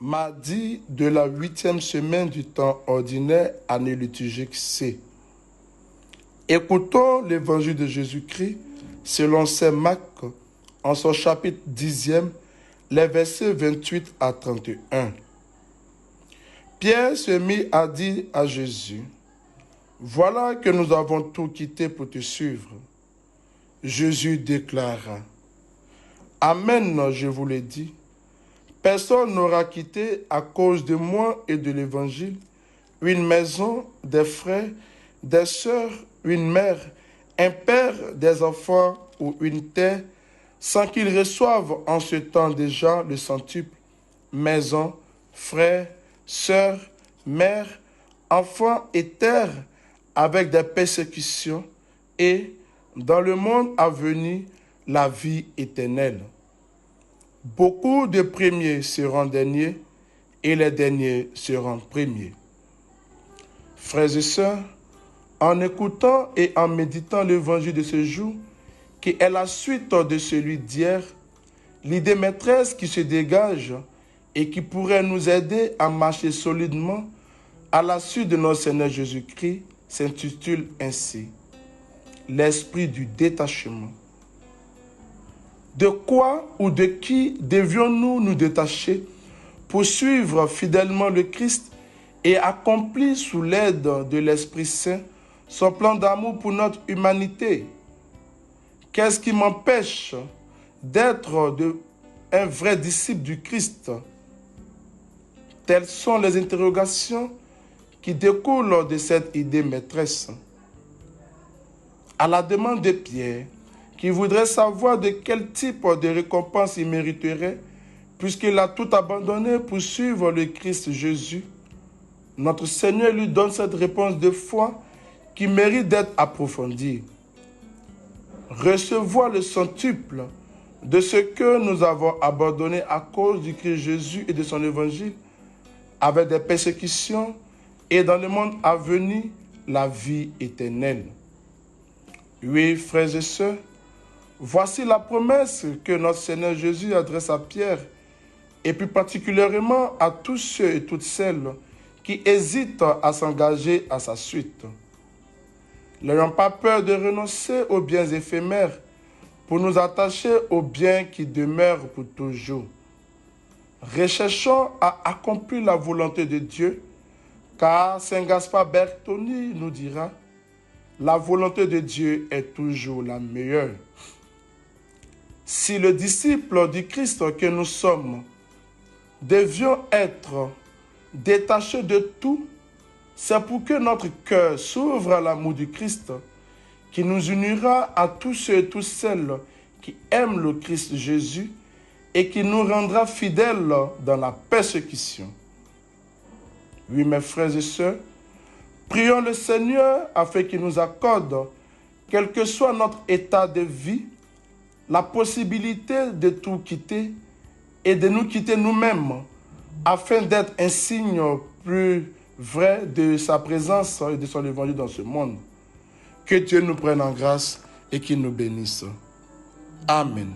Mardi de la 8e semaine du temps ordinaire, année liturgique C. Écoutons l'évangile de Jésus-Christ selon saint Marc en son chapitre 10e, les versets 28 à 31. Pierre se mit à dire à Jésus, « Voilà que nous avons tout quitté pour te suivre. » Jésus déclara, « Amen, je vous le dis. Personne n'aura quitté à cause de moi et de l'évangile une maison, des frères, des sœurs, une mère, un père, des enfants ou une terre, sans qu'ils reçoivent en ce temps déjà le centuple, maison, frères, sœurs, mère, enfants et terre, avec des persécutions, et, dans le monde à venir, la vie éternelle. Beaucoup de premiers seront derniers, et les derniers seront premiers. » Frères et sœurs, en écoutant et en méditant l'évangile de ce jour, qui est la suite de celui d'hier, l'idée maîtresse qui se dégage et qui pourrait nous aider à marcher solidement à la suite de notre Seigneur Jésus-Christ s'intitule ainsi « L'esprit du détachement ». De quoi ou de qui devions-nous nous détacher pour suivre fidèlement le Christ et accomplir sous l'aide de l'Esprit Saint son plan d'amour pour notre humanité? Qu'est-ce qui m'empêche d'être un vrai disciple du Christ? Telles sont les interrogations qui découlent de cette idée maîtresse. À la demande de Pierre, qui voudrait savoir de quel type de récompense il mériterait, puisqu'il a tout abandonné pour suivre le Christ Jésus, notre Seigneur lui donne cette réponse de foi qui mérite d'être approfondie. Recevoir le centuple de ce que nous avons abandonné à cause du Christ Jésus et de son évangile, avec des persécutions et dans le monde à venir, la vie éternelle. Oui, frères et sœurs, voici la promesse que notre Seigneur Jésus adresse à Pierre, et plus particulièrement à tous ceux et toutes celles qui hésitent à s'engager à sa suite. N'ayons pas peur de renoncer aux biens éphémères pour nous attacher aux biens qui demeurent pour toujours. Recherchons à accomplir la volonté de Dieu, car saint Gaspard Bertoni nous dira « La volonté de Dieu est toujours la meilleure ». Si le disciple du Christ que nous sommes devions être détachés de tout, c'est pour que notre cœur s'ouvre à l'amour du Christ, qui nous unira à tous ceux et toutes celles qui aiment le Christ Jésus et qui nous rendra fidèles dans la persécution. Oui, mes frères et sœurs, prions le Seigneur afin qu'il nous accorde, quel que soit notre état de vie, la possibilité de tout quitter et de nous quitter nous-mêmes afin d'être un signe plus vrai de sa présence et de son évangile dans ce monde. Que Dieu nous prenne en grâce et qu'il nous bénisse. Amen.